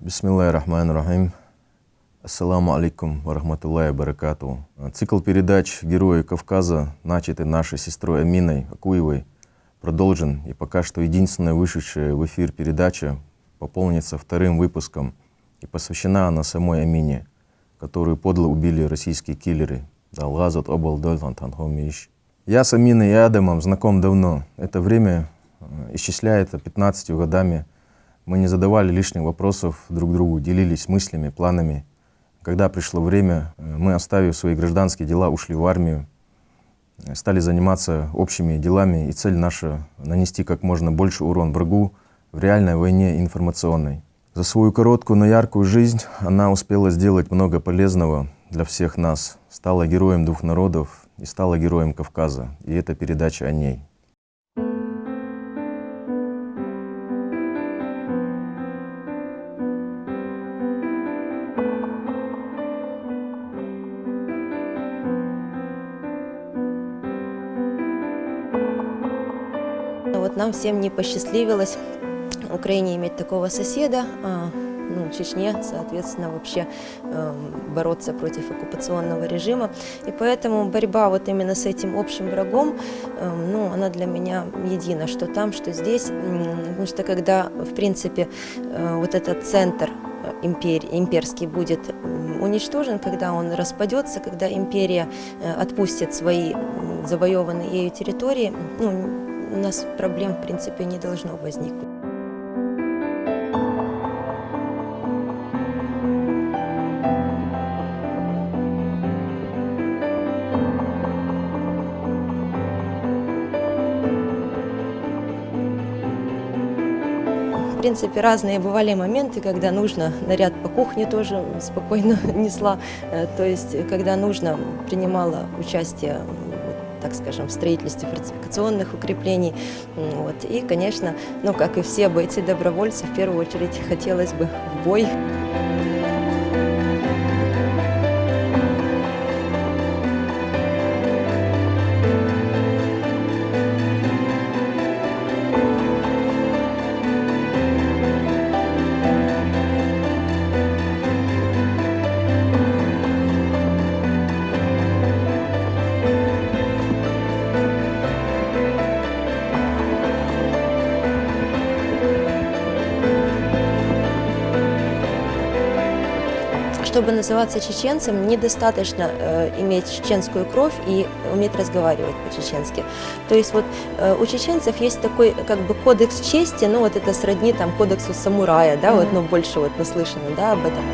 Бисмиллахир-рахманир-рахим. Ассаламу алейкум ва рахматуллахи ва баракатуху. Цикл передач «Герои Кавказа», начатый нашей сестрой Аминой Акуевой, продолжен, и пока что единственная вышедшая в эфир передача пополнится вторым выпуском, и посвящена она самой Амине, которую подло убили российские киллеры. Я с Аминой и Адамом знаком давно. Это время исчисляется 15 годами. Мы не задавали лишних вопросов друг другу, делились мыслями, планами. Когда пришло время, мы, оставив свои гражданские дела, ушли в армию, стали заниматься общими делами, и цель наша — нанести как можно больше урон врагу в реальной войне информационной. За свою короткую, но яркую жизнь она успела сделать много полезного для всех нас, стала героем двух народов и стала героем Кавказа, и эта передача о ней. Вот нам всем не посчастливилось в Украине иметь такого соседа, в Чечне, соответственно, вообще бороться против оккупационного режима. И поэтому борьба вот именно с этим общим врагом, она для меня едина, что там, что здесь. Потому что когда, в принципе, вот этот центр имперский будет уничтожен, когда он распадется, когда империя отпустит свои завоеванные ею территории, у нас проблем, в принципе, не должно возникнуть. В принципе, разные бывали моменты, когда нужно, наряд по кухне тоже спокойно несла, то есть, когда нужно, принимала участие, так скажем, в строительстве фортификационных укреплений. И, конечно, как и все бойцы-добровольцы, в первую очередь хотелось бы в бой. Чтобы называться чеченцем, недостаточно иметь чеченскую кровь и уметь разговаривать по-чеченски. То есть вот у чеченцев есть такой кодекс чести, это сродни кодексу самурая, больше наслышано, об этом.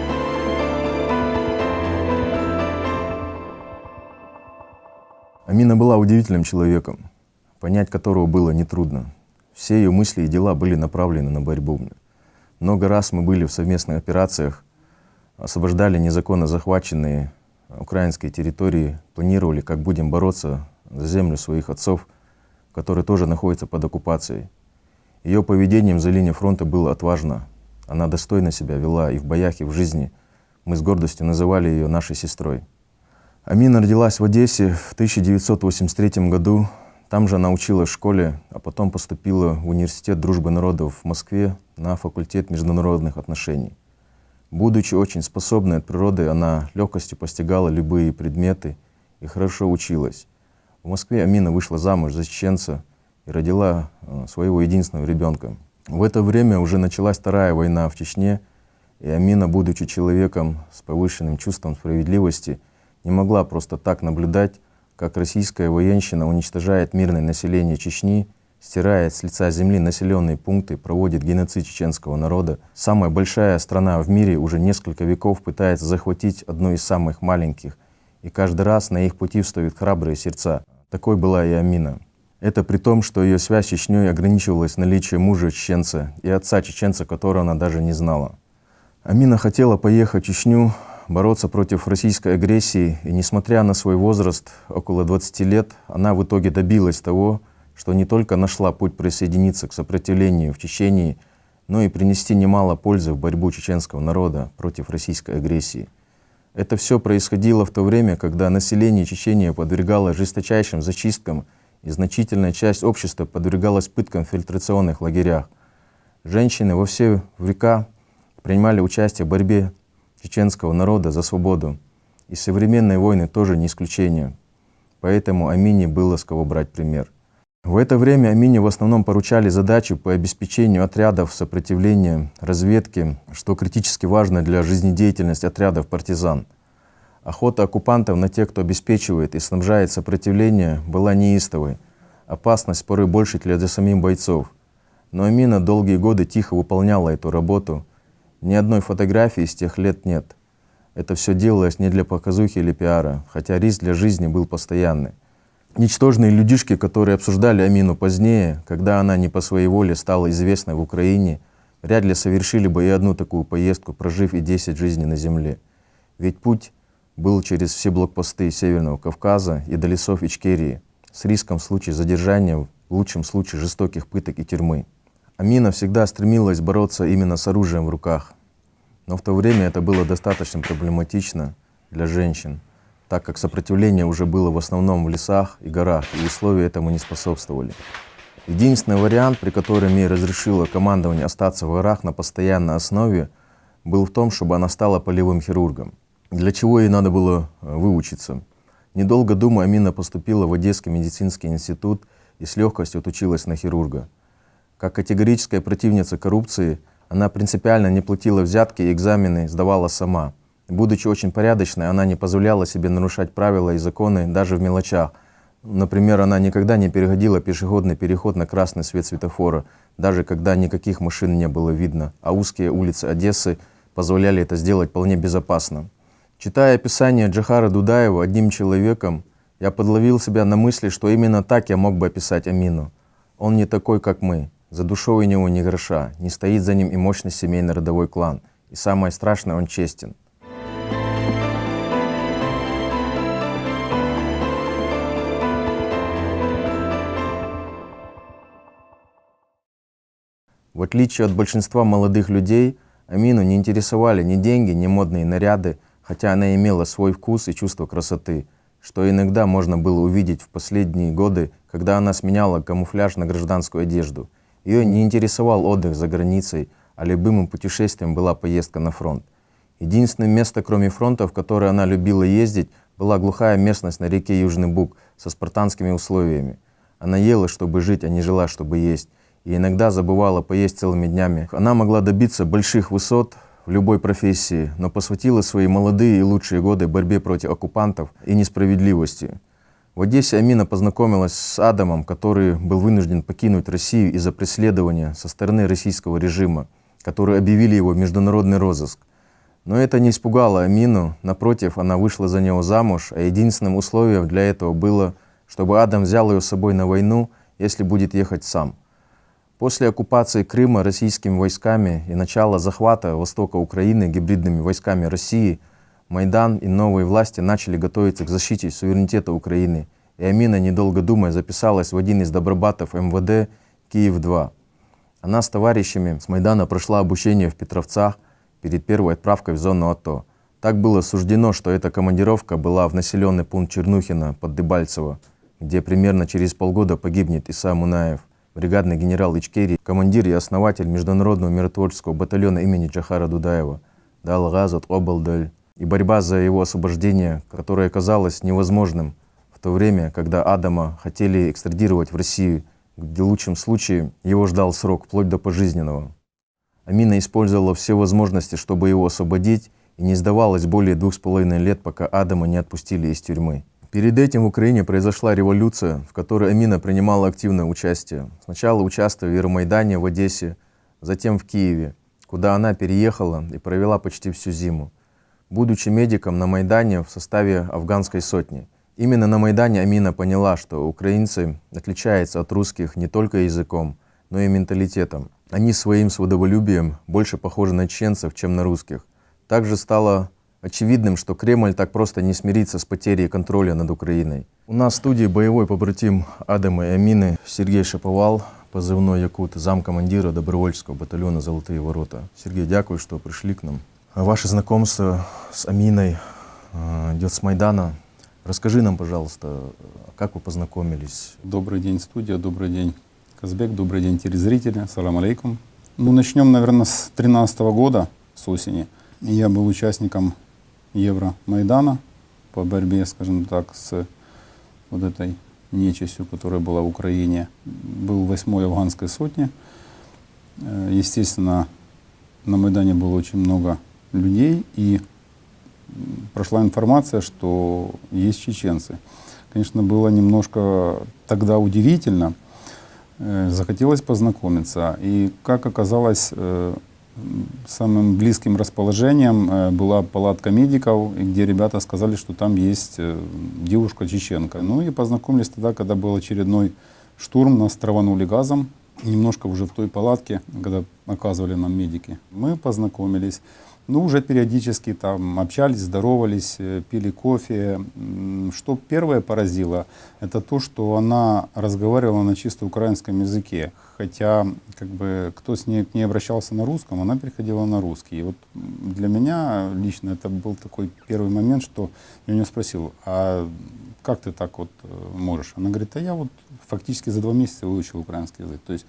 Амина была удивительным человеком, понять которого было нетрудно. Все ее мысли и дела были направлены на борьбу. Много раз мы были в совместных операциях, освобождали незаконно захваченные украинские территории, планировали, как будем бороться за землю своих отцов, которые тоже находятся под оккупацией. Ее поведением за линией фронта было отважно. Она достойно себя вела и в боях, и в жизни. Мы с гордостью называли ее нашей сестрой. Амина родилась в Одессе в 1983 году. Там же она училась в школе, а потом поступила в Университет Дружбы народов в Москве на факультет международных отношений. Будучи очень способной от природы, она легкостью постигала любые предметы и хорошо училась. В Москве Амина вышла замуж за чеченца и родила своего единственного ребенка. В это время уже началась Вторая война в Чечне, и Амина, будучи человеком с повышенным чувством справедливости, не могла просто так наблюдать, как российская военщина уничтожает мирное население Чечни, стирает с лица земли населенные пункты, проводит геноцид чеченского народа. Самая большая страна в мире уже несколько веков пытается захватить одну из самых маленьких, и каждый раз на их пути встают храбрые сердца. Такой была и Амина. Это при том, что ее связь с Чечней ограничивалась наличием мужа чеченца и отца чеченца, которого она даже не знала. Амина хотела поехать в Чечню, бороться против российской агрессии, и несмотря на свой возраст, около 20 лет, она в итоге добилась того, что не только нашла путь присоединиться к сопротивлению в Чечении, но и принести немало пользы в борьбу чеченского народа против российской агрессии. Это все происходило в то время, когда население Чечении подвергалось жесточайшим зачисткам, и значительная часть общества подвергалась пыткам в фильтрационных лагерях. Женщины во все века принимали участие в борьбе чеченского народа за свободу. И современные войны тоже не исключение. Поэтому Амине было с кого брать пример. В это время Амине в основном поручали задачи по обеспечению отрядов сопротивления, разведки, что критически важно для жизнедеятельности отрядов партизан. Охота оккупантов на тех, кто обеспечивает и снабжает сопротивление, была неистовой. Опасность порой больше для самих бойцов. Но Амина долгие годы тихо выполняла эту работу. Ни одной фотографии с тех лет нет. Это все делалось не для показухи или пиара, хотя риск для жизни был постоянный. Ничтожные людишки, которые обсуждали Амину позднее, когда она не по своей воле стала известной в Украине, вряд ли совершили бы и одну такую поездку, прожив и 10 жизней на земле. Ведь путь был через все блокпосты Северного Кавказа и до лесов Ичкерии, с риском в случае задержания, в лучшем случае жестоких пыток и тюрьмы. Амина всегда стремилась бороться именно с оружием в руках. Но в то время это было достаточно проблематично для женщин, так как сопротивление уже было в основном в лесах и горах, и условия этому не способствовали. Единственный вариант, при котором ей разрешило командование остаться в горах на постоянной основе, был в том, чтобы она стала полевым хирургом, для чего ей надо было выучиться. Недолго думая, Амина поступила в Одесский медицинский институт и с легкостью отучилась на хирурга. Как категорическая противница коррупции, она принципиально не платила взятки и экзамены сдавала сама. Будучи очень порядочной, она не позволяла себе нарушать правила и законы даже в мелочах. Например, она никогда не переходила пешеходный переход на красный свет светофора, даже когда никаких машин не было видно, а узкие улицы Одессы позволяли это сделать вполне безопасно. Читая описание Джохара Дудаева одним человеком, я подловил себя на мысли, что именно так я мог бы описать Амину. Он не такой, как мы. За душой у него ни гроша, не стоит за ним и мощный семейный родовой клан. И самое страшное, он честен. В отличие от большинства молодых людей, Амину не интересовали ни деньги, ни модные наряды, хотя она имела свой вкус и чувство красоты, что иногда можно было увидеть в последние годы, когда она сменяла камуфляж на гражданскую одежду. Ее не интересовал отдых за границей, а любимым путешествием была поездка на фронт. Единственное место, кроме фронта, в которое она любила ездить, была глухая местность на реке Южный Буг со спартанскими условиями. Она ела, чтобы жить, а не жила, чтобы есть. И иногда забывала поесть целыми днями. Она могла добиться больших высот в любой профессии, но посвятила свои молодые и лучшие годы борьбе против оккупантов и несправедливости. В Одессе Амина познакомилась с Адамом, который был вынужден покинуть Россию из-за преследования со стороны российского режима, которые объявили его в международный розыск. Но это не испугало Амину, напротив, она вышла за него замуж, а единственным условием для этого было, чтобы Адам взял ее с собой на войну, если будет ехать сам. После оккупации Крыма российскими войсками и начала захвата востока Украины гибридными войсками России, Майдан и новые власти начали готовиться к защите суверенитета Украины, и Амина, недолго думая, записалась в один из добробатов МВД Киев-2. Она с товарищами с Майдана прошла обучение в Петровцах перед первой отправкой в зону АТО. Так было суждено, что эта командировка была в населенный пункт Чернухино под Дебальцево, где примерно через полгода погибнет Иса Мунаев, бригадный генерал Ичкерии, командир и основатель международного миротворческого батальона имени Джохара Дудаева, Далгазат Обалдаль, и борьба за его освобождение, которое оказалось невозможным в то время, когда Адама хотели экстрадировать в Россию, где в лучшем случае его ждал срок, вплоть до пожизненного. Амина использовала все возможности, чтобы его освободить, и не сдавалась более 2,5 лет, пока Адама не отпустили из тюрьмы. Перед этим в Украине произошла революция, в которой Амина принимала активное участие. Сначала участвовала в Евромайдане в Одессе, затем в Киеве, куда она переехала и провела почти всю зиму, будучи медиком на Майдане в составе афганской сотни. Именно на Майдане Амина поняла, что украинцы отличаются от русских не только языком, но и менталитетом. Они своим свободолюбием больше похожи на чеченцев, чем на русских. Также стало очевидным, что Кремль так просто не смирится с потерей контроля над Украиной. У нас в студии боевой побратим Адама и Амины Сергей Шаповал, позывной Якут, замкомандира добровольческого батальона «Золотые ворота». Сергей, дякую, что пришли к нам. Ваше знакомство с Аминой идет с Майдана. Расскажи нам, пожалуйста, как вы познакомились? Добрый день, студия, добрый день, Казбек, добрый день, телезрители, ассаламу алейкум. Ну, начнем, наверное, с 2013 года. с осени. И я был участником Евромайдана по борьбе, скажем так, с вот этой нечистью, которая была в Украине. Был в 8-й афганской сотне. Естественно, на Майдане было очень много людей, и прошла информация, что есть чеченцы. Конечно, было немножко тогда удивительно, захотелось познакомиться. И, как оказалось, самым близким расположением была палатка медиков, где ребята сказали, что там есть девушка-чеченка. Ну и познакомились тогда, когда был очередной штурм, нас траванули газом. Немножко уже в той палатке, когда оказывали нам медики. Мы познакомились. Ну, уже периодически там общались, здоровались, пили кофе. Что первое поразило, это то, что она разговаривала на чисто украинском языке. Хотя, как бы, кто к ней обращался на русском, она переходила на русский. И вот для меня лично это был такой первый момент, что я у нее спросил, а как ты так вот можешь? Она говорит, а я вот фактически за 2 месяца выучил украинский язык. То есть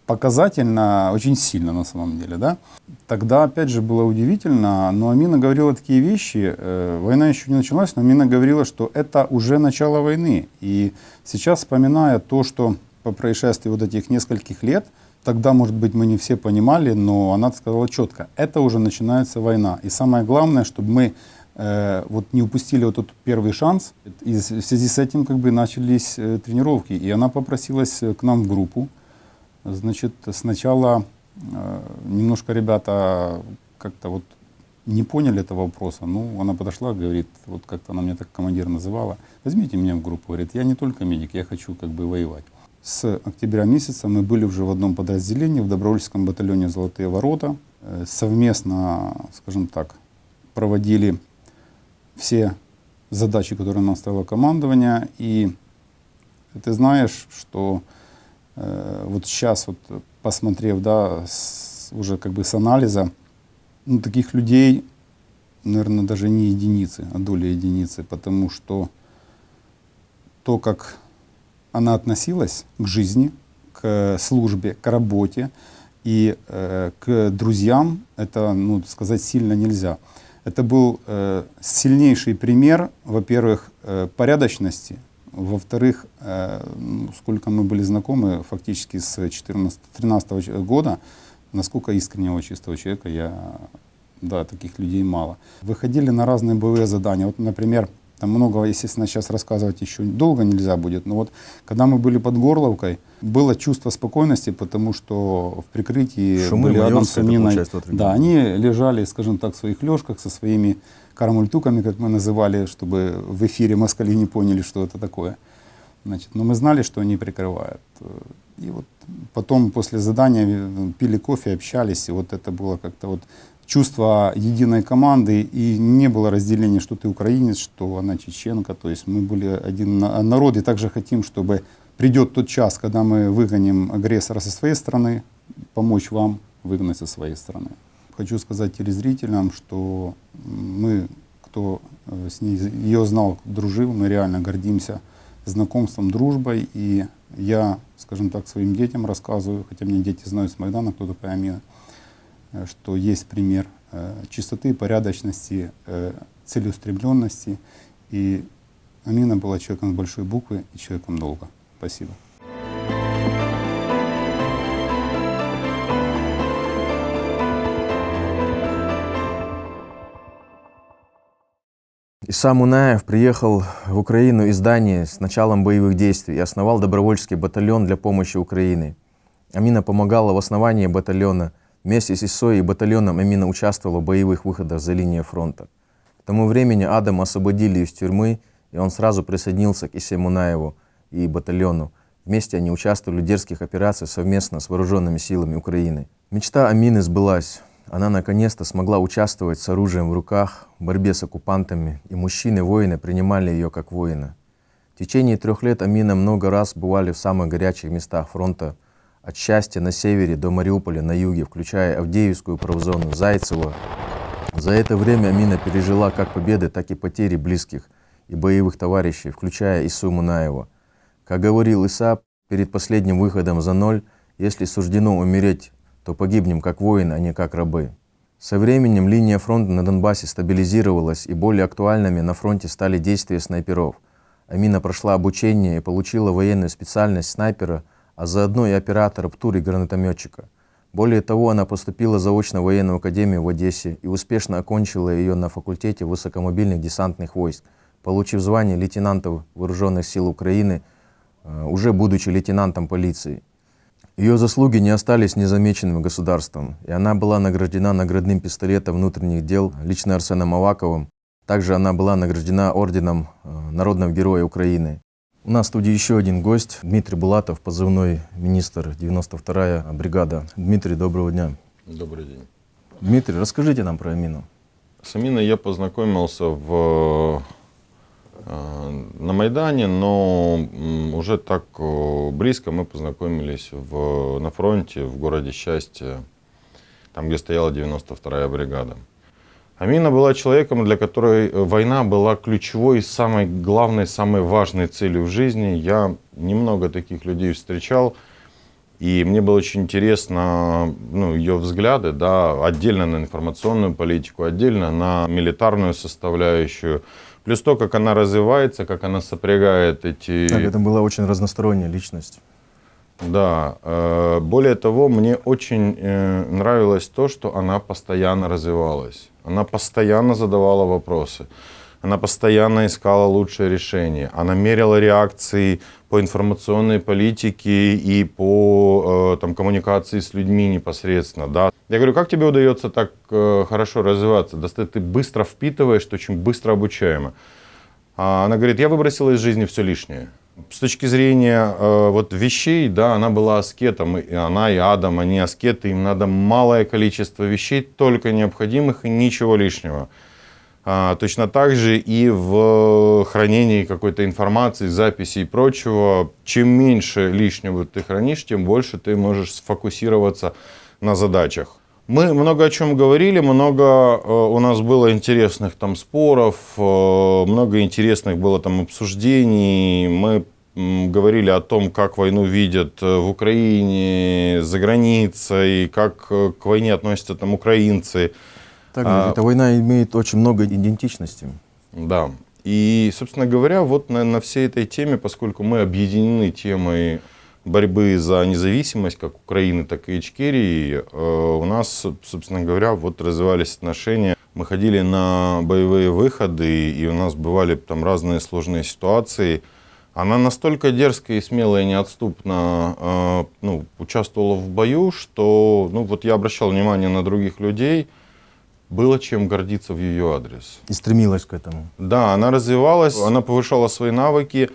показательно, очень сильно на самом деле, да. Тогда, опять же, было удивительно, но Амина говорила такие вещи, война еще не началась, но Амина говорила, что это уже начало войны. И сейчас, вспоминая то, что по происшествии вот этих нескольких лет, тогда, может быть, мы не все понимали, но она сказала четко, это уже начинается война. И самое главное, чтобы мы вот не упустили вот этот первый шанс. И в связи с этим как бы начались тренировки. И она попросилась к нам в группу. Значит, сначала немножко ребята как-то вот не поняли этого вопроса. Ну, она подошла, говорит, вот как-то она меня так командир называла, возьмите меня в группу. Говорит, я не только медик, я хочу как бы воевать. С октября месяца мы были уже в одном подразделении, в добровольческом батальоне «Золотые ворота». Совместно, скажем так, проводили все задачи, которые нам ставило командование. И ты знаешь, что вот сейчас, вот, посмотрев, да, уже как бы с анализа, ну, таких людей, наверное, даже не единицы, а доля единицы, потому что то, как она относилась к жизни, к службе, к работе и к друзьям, это, ну, сказать сильно нельзя. Это был сильнейший пример, во-первых, порядочности. Во-вторых, сколько мы были знакомы фактически с 2013 года, насколько искреннего, чистого человека, да, таких людей мало. Выходили на разные боевые задания. Вот, например, там много, естественно, сейчас рассказывать еще долго нельзя будет, но вот когда мы были под Горловкой, было чувство спокойности, потому что в прикрытии Шумы, были рядом с Аминой. Да, они лежали, скажем так, в своих лёжках со своими кармультуками, как мы называли, чтобы в эфире москали не поняли, что это такое. Значит, но мы знали, что они прикрывают. И вот потом после задания пили кофе, общались, и вот это было как-то вот чувство единой команды, и не было разделения, что ты украинец, что она чеченка. То есть мы были один народ, и также хотим, чтобы придет тот час, когда мы выгоним агрессора со своей стороны, помочь вам выгнать со своей стороны. Хочу сказать телезрителям, что мы, кто с ней ее знал, дружил, мы реально гордимся знакомством, дружбой. И я, скажем так, своим детям рассказываю, хотя мне дети знают с Майдана, кто такая Амина, что есть пример чистоты, порядочности, целеустремленности. И Амина была человеком с большой буквы и человеком долга. Спасибо. Иса Мунаев приехал в Украину из Дании с началом боевых действий и основал добровольческий батальон для помощи Украине. Амина помогала в основании батальона. Вместе с Исой и батальоном Амина участвовала в боевых выходах за линией фронта. К тому времени Адама освободили из тюрьмы, и он сразу присоединился к Исе Мунаеву и батальону. Вместе они участвовали в дерзких операциях совместно с вооруженными силами Украины. Мечта Амины сбылась. Она наконец-то смогла участвовать с оружием в руках в борьбе с оккупантами, и мужчины-воины принимали ее как воина. В течение 3 лет Амина много раз бывали в самых горячих местах фронта, от Счастья на севере до Мариуполя на юге, включая Авдеевскую промзону, Зайцево. За это время Амина пережила как победы, так и потери близких и боевых товарищей, включая Ису Мунаева. Как говорил Иса перед последним выходом за ноль, если суждено умереть, то погибнем как воины, а не как рабы. Со временем линия фронта на Донбассе стабилизировалась, и более актуальными на фронте стали действия снайперов. Амина прошла обучение и получила военную специальность снайпера, а заодно и оператора ПТУР и гранатометчика. Более того, она поступила заочно в военную академию в Одессе и успешно окончила ее на факультете высокомобильных десантных войск, получив звание лейтенанта Вооруженных сил Украины, уже будучи лейтенантом полиции. Ее заслуги не остались незамеченными государством, и она была награждена наградным пистолетом внутренних дел лично Арсеном Аваковым. Также она была награждена орденом Народного героя Украины. У нас в студии еще один гость, Дмитрий Булатов, позывной министр, 92-я бригада. Дмитрий, доброго дня. Добрый день. Дмитрий, расскажите нам про Амину. С Аминой я познакомился на Майдане, но уже так близко мы познакомились на фронте, в городе Счастье, там, где стояла 92-я бригада. Амина была человеком, для которой война была ключевой, самой главной, самой важной целью в жизни. Я немного таких людей встречал, и мне было очень интересно ее взгляды, да, отдельно на информационную политику, отдельно на милитарную составляющую. Плюс то, как она развивается, как она сопрягает эти... Так, это была очень разносторонняя личность. Да, более того, мне очень нравилось то, что она постоянно развивалась. Она постоянно задавала вопросы, она постоянно искала лучшее решение, она мерила реакции по информационной политике и по коммуникации с людьми непосредственно. Да. Я говорю, как тебе удается так хорошо развиваться? Да ты быстро впитываешь, ты очень быстро обучаема. Она говорит, я выбросила из жизни все лишнее. С точки зрения вещей, да, она была аскетом, и она, и Адам, они аскеты, им надо малое количество вещей, только необходимых и ничего лишнего. Точно так же и в хранении какой-то информации, записей и прочего. Чем меньше лишнего ты хранишь, тем больше ты можешь сфокусироваться на задачах. Мы много о чем говорили, много у нас было интересных там споров, много интересных было там обсуждений. Мы говорили о том, как войну видят в Украине, за границей, как к войне относятся там украинцы. Так, эта война имеет очень много идентичностей. Да. И, собственно говоря, вот на всей этой теме, поскольку мы объединены темой борьбы за независимость как Украины, так и Ичкерии, у нас, собственно говоря, вот развивались отношения. Мы ходили на боевые выходы, и у нас бывали там разные сложные ситуации. Она настолько дерзко и смело и неотступно участвовала в бою, что вот я обращал внимание на других людей, было чем гордиться в ее адрес. И стремилась к этому. Да, она развивалась, она повышала свои навыки.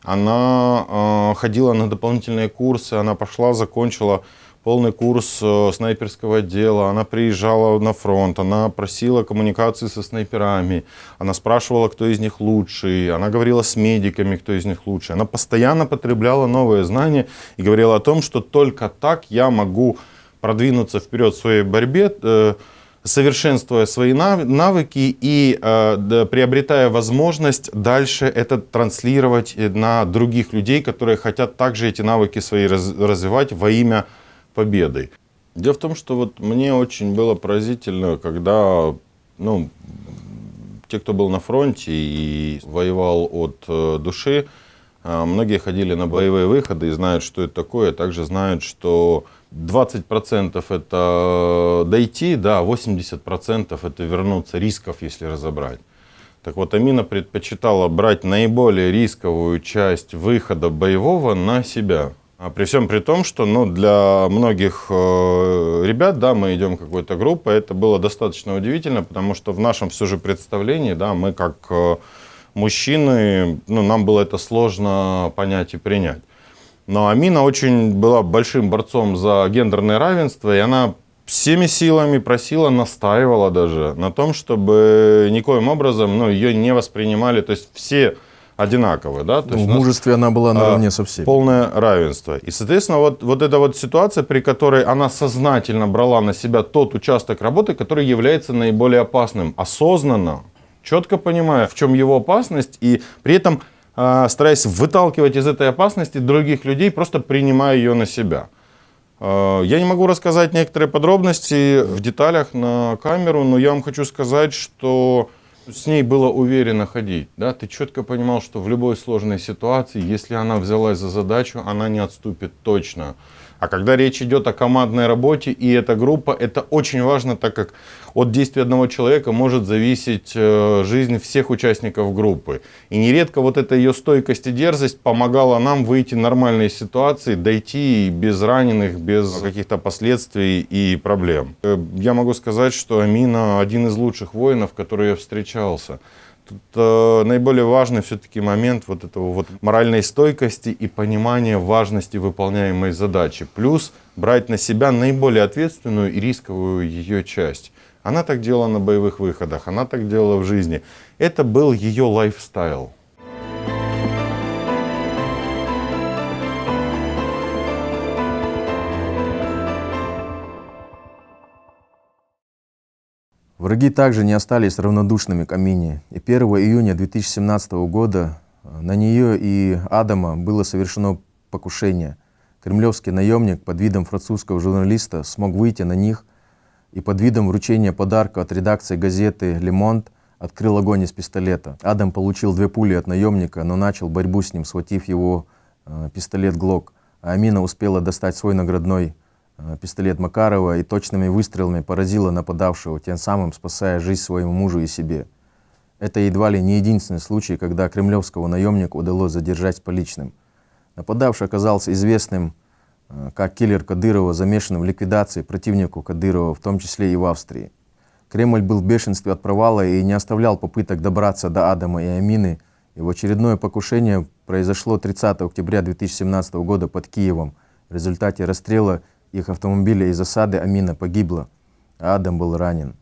Она ходила на дополнительные курсы, она пошла, закончила полный курс снайперского дела, она приезжала на фронт, она просила коммуникации со снайперами, она спрашивала, кто из них лучший, она говорила с медиками, кто из них лучший. Она постоянно потребляла новые знания и говорила о том, что только так я могу продвинуться вперед в своей борьбе, совершенствуя свои навыки и приобретая возможность дальше это транслировать на других людей, которые хотят также эти навыки свои развивать во имя победы. Дело в том, что вот мне очень было поразительно, когда те, кто был на фронте и воевал от души, многие ходили на боевые выходы и знают, что это такое, также знают, что 20% это дойти, да, 80% это вернуться, рисков, если разобрать. Так вот, Амина предпочитала брать наиболее рисковую часть выхода боевого на себя. А при всем при том, что для многих ребят, да, мы идем какой-то группой, это было достаточно удивительно, потому что в нашем все же представлении, да, мы как мужчины, нам было это сложно понять и принять. Но Амина очень была большим борцом за гендерное равенство, и она всеми силами просила, настаивала даже на том, чтобы никоим образом ее не воспринимали, то есть все одинаковые. Да? То есть в мужестве она была наравне со всеми. Полное равенство. И, соответственно, вот эта вот ситуация, при которой она сознательно брала на себя тот участок работы, который является наиболее опасным, осознанно, четко понимая, в чем его опасность, и при этом стараясь выталкивать из этой опасности других людей, просто принимая ее на себя. Я не могу рассказать некоторые подробности в деталях на камеру, но я вам хочу сказать, что с ней было уверенно ходить. Да? Ты четко понимал, что в любой сложной ситуации, если она взялась за задачу, она не отступит точно. А когда речь идет о командной работе и эта группа, это очень важно, так как от действия одного человека может зависеть жизнь всех участников группы. И нередко вот эта ее стойкость и дерзость помогала нам выйти в нормальные ситуации, дойти без раненых, без каких-то последствий и проблем. Я могу сказать, что Амина один из лучших воинов, которые я встречался. Тут наиболее важный все-таки момент вот этого вот моральной стойкости и понимания важности выполняемой задачи. Плюс брать на себя наиболее ответственную и рисковую ее часть. Она так делала на боевых выходах, она так делала в жизни. Это был ее лайфстайл. Враги также не остались равнодушными к Амине, и 1 июня 2017 года на нее и Адама было совершено покушение. Кремлевский наемник под видом французского журналиста смог выйти на них и под видом вручения подарка от редакции газеты «Le Monde» открыл огонь из пистолета. Адам получил 2 пули от наемника, но начал борьбу с ним, схватив его пистолет «Глок». А Амина успела достать свой наградной пистолет Макарова и точными выстрелами поразила нападавшего, тем самым спасая жизнь своему мужу и себе. Это едва ли не единственный случай, когда кремлевского наемника удалось задержать с поличным. Нападавший оказался известным как киллер Кадырова, замешанным в ликвидации противников Кадырова, в том числе и в Австрии. Кремль был в бешенстве от провала и не оставлял попыток добраться до Адама и Амины. Его очередное покушение произошло 30 октября 2017 года под Киевом. В результате расстрела их автомобиля из засады Амина погибла, а Адам был ранен.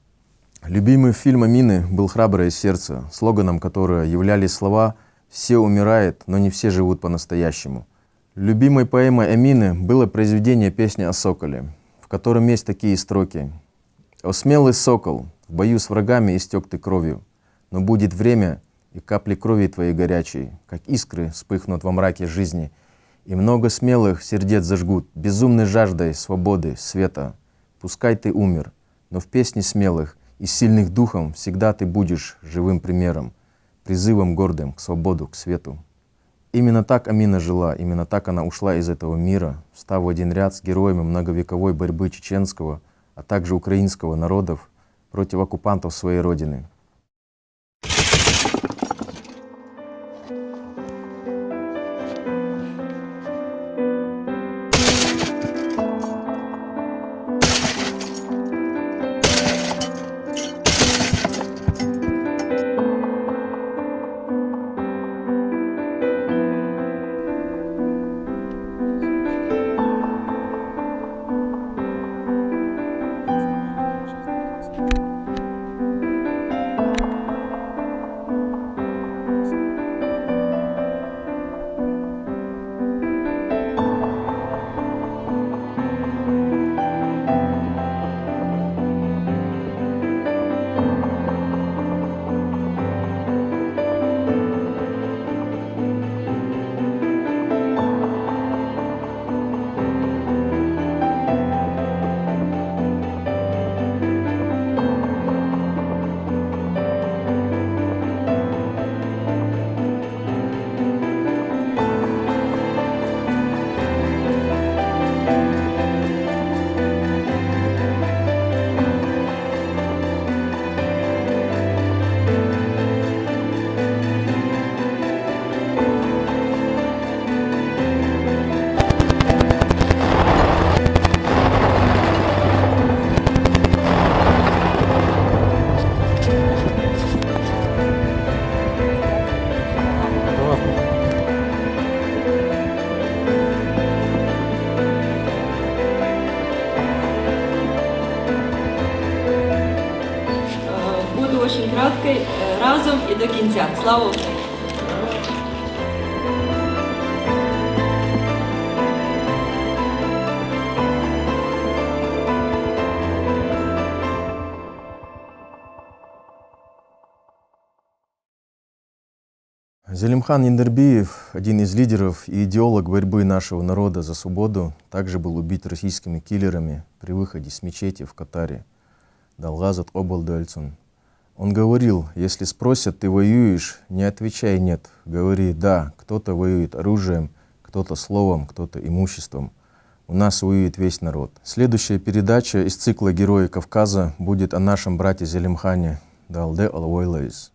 Любимый фильм Амины был «Храброе сердце», слоганом которого являлись слова «Все умирают, но не все живут по-настоящему». Любимой поэмой Амины было произведение «Песня о соколе», в котором есть такие строки: «О смелый сокол, в бою с врагами истек ты кровью, но будет время, и капли крови твоей горячей, как искры, вспыхнут во мраке жизни, и много смелых сердец зажгут безумной жаждой свободы, света. Пускай ты умер, но в песне смелых и сильных духом всегда ты будешь живым примером, призывом гордым к свободу, к свету». Именно так Амина жила, именно так она ушла из этого мира, став в один ряд с героями многовековой борьбы чеченского, а также украинского народов против оккупантов своей родины. Буду очень краткой, разом і до кінця. Слава Україні! Зелимхан Индербиев, один из лидеров и идеолог борьбы нашего народа за свободу, также был убит российскими киллерами при выходе с мечети в Катаре. Далгазат Обалдуэльцун. Он говорил: если спросят, ты воюешь, не отвечай нет. Говори: да, кто-то воюет оружием, кто-то словом, кто-то имуществом. У нас воюет весь народ. Следующая передача из цикла «Герои Кавказа» будет о нашем брате Зелимхане Далде Алавойлаис.